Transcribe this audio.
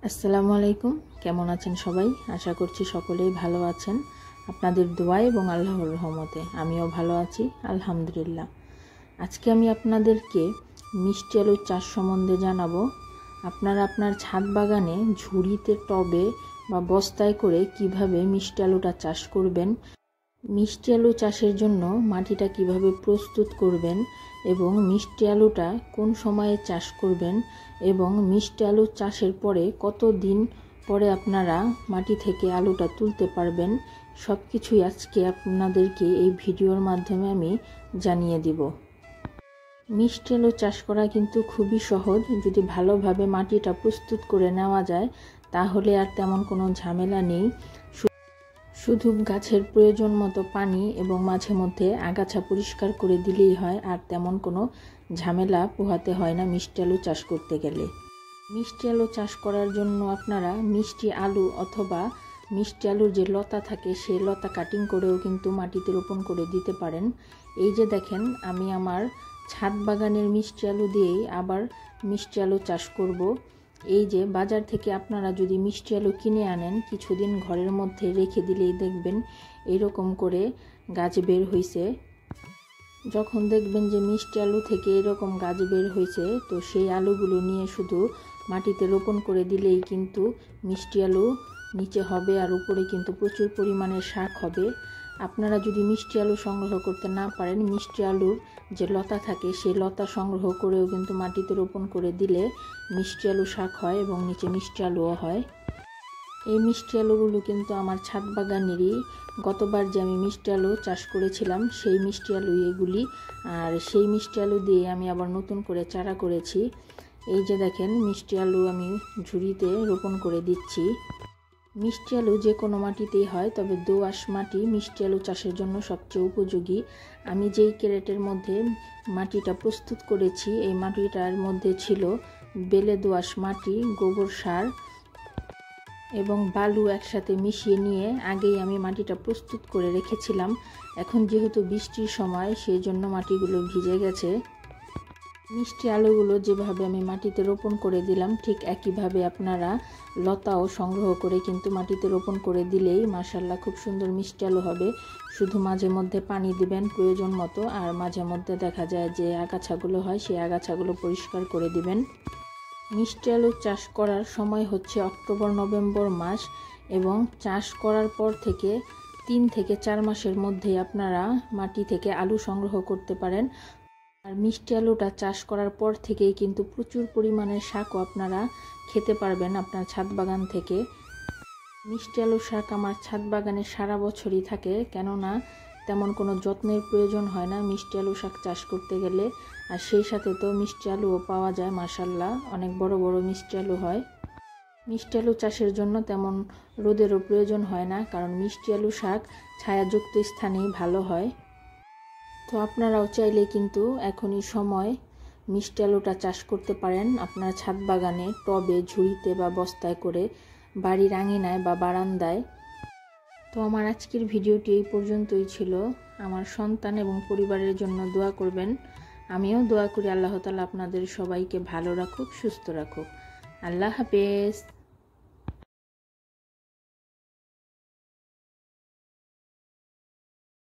আসসালামু আলাইকুম। কেমন আছেন সবাই? আশা করছি সকলেই ভালো আছেন। আপনাদের দোয়া এবং আল্লাহর রহমতে আমিও ভালো আছি, আলহামদুলিল্লাহ। আজকে আমি আপনাদেরকে মিষ্টি আলুর চাষ সম্বন্ধে জানাবো। আপনারা আপনার ছাদ বাগানে ঝুড়িতে, টবে বা বস্তায় করে কিভাবে মিষ্টি আলুটা চাষ করবেন, মিষ্টি আলু চাষের জন্য মাটিটা কিভাবে প্রস্তুত করবেন এবং মিষ্টি আলুটা কোন সময়ে চাষ করবেন এবং মিষ্টি আলু চাষের পরে কত দিন পরে আপনারা মাটি থেকে আলুটা তুলতে পারবেন, সব কিছুই আজকে আপনাদেরকে এই ভিডিওর মাধ্যমে আমি জানিয়ে দিব। মিষ্টি আলু চাষ করা কিন্তু খুবই সহজ। যদি ভালোভাবে মাটিটা প্রস্তুত করে নেওয়া যায় তাহলে আর তেমন কোনো ঝামেলা নেই। শুধু গাছের প্রয়োজন মতো পানি এবং মাঝে মধ্যে আগাছা পরিষ্কার করে দিলেই হয়, আর তেমন কোনো ঝামেলা পোহাতে হয় না মিষ্টি আলু চাষ করতে গেলে। মিষ্টি আলু চাষ করার জন্য আপনারা মিষ্টি আলু অথবা মিষ্টি আলুর যে লতা থাকে সেই লতা কাটিং করেও কিন্তু মাটিতে রোপণ করে দিতে পারেন। এই যে দেখেন, আমি আমার ছাদ বাগানের মিষ্টি আলু দিয়েই আবার মিষ্টি আলু চাষ করব। এই যে বাজার থেকে আপনারা যদি মিষ্টি আলু কিনে আনেন, কিছুদিন ঘরের মধ্যে রেখে দিলেই দেখবেন এরকম করে গাছ বের হয়েছে। যখন দেখবেন যে মিষ্টি আলু থেকে এরকম গাছ বের হয়েছে, তো সেই আলুগুলো নিয়ে শুধু মাটিতে রোপণ করে দিলেই কিন্তু মিষ্টি আলু নিচে হবে আর উপরে কিন্তু প্রচুর পরিমাণে শাক হবে। আপনারা যদি মিষ্টি আলু সংগ্রহ করতে না পারেন, মিষ্টি আলুর যে লতা থাকে সেই লতা সংগ্রহ করেও কিন্তু মাটিতে রোপণ করে দিলে মিষ্টি আলু শাক হয় এবং নিচে মিষ্টি আলুও হয়। এই মিষ্টি আলুগুলো কিন্তু আমার ছাদ বাগানেরই। গতবার যে আমি মিষ্টি আলু চাষ করেছিলাম সেই মিষ্টি আলু এগুলি, আর সেই মিষ্টি আলু দিয়ে আমি আবার নতুন করে চারা করেছি। এই যে দেখেন, মিষ্টি আলু আমি ঝুড়িতে রোপণ করে দিচ্ছি। মিষ্টি আলু যে কোনো মাটিতেই হয়, তবে দোআঁশ মাটি মিষ্টি আলু চাষের জন্য সবচেয়ে উপযোগী। আমি যেই ক্যারেটের মধ্যে মাটিটা প্রস্তুত করেছি, এই মাটিটার মধ্যে ছিল বেলে দোআঁশ মাটি, গোবর সার এবং বালু একসাথে মিশিয়ে নিয়ে আগেই আমি মাটিটা প্রস্তুত করে রেখেছিলাম। এখন যেহেতু বৃষ্টির সময়, সেই জন্য মাটিগুলো ভিজে গেছে। মিষ্টি আলুগুলো যেভাবে আমি মাটিতে রোপণ করে দিলাম, ঠিক একইভাবে আপনারা লতাও সংগ্রহ করে কিন্তু মাটিতে রোপণ করে দিলেই মাশাআল্লাহ খুব সুন্দর মিষ্টি আলু হবে। শুধু মাঝে মধ্যে পানি দিবেন প্রয়োজন মতো, আর মাঝে মধ্যে দেখা যায় যে আগাছাগুলো হয় সেই আগাছাগুলো পরিষ্কার করে দিবেন। মিষ্টি আলু চাষ করার সময় হচ্ছে অক্টোবর-নভেম্বর মাস, এবং চাষ করার পর থেকে 3 থেকে 4 মাসের মধ্যে আপনারা মাটি থেকে আলু সংগ্রহ করতে পারেন। আর মিষ্টি আলুটা চাষ করার পর থেকেই কিন্তু প্রচুর পরিমাণে শাকও আপনারা খেতে পারবেন আপনার ছাদ বাগান থেকে। মিষ্টি আলু শাক আমার ছাদ বাগানে সারা বছরই থাকে, কেননা তেমন কোনো যত্নের প্রয়োজন হয় না মিষ্টি আলু শাক চাষ করতে গেলে। আর সেই সাথে তো মিষ্টি আলুও পাওয়া যায়, মাশাআল্লাহ অনেক বড় বড় মিষ্টি আলু হয়। মিষ্টি আলু চাষের জন্য তেমন রোদেরও প্রয়োজন হয় না, কারণ মিষ্টি আলু শাক ছায়াযুক্ত স্থানেই ভালো হয়। তো আপনারাও চাইলে কিন্তু এখনই সময় মিষ্টি আলুটা চাষ করতে পারেন আপনার ছাদ বাগানে, টবে, ঝুড়িতে বা বস্তায় করে, বাড়ির আঙিনায় বা বারান্দায়। তো আমার আজকের ভিডিওটি এই পর্যন্তই ছিল। আমার সন্তান এবং পরিবারের জন্য দোয়া করবেন। আমিও দোয়া করি আল্লাহ তাআলা আপনাদের সবাইকে ভালো রাখুক, সুস্থ রাখুক। আল্লাহ হাফেজ।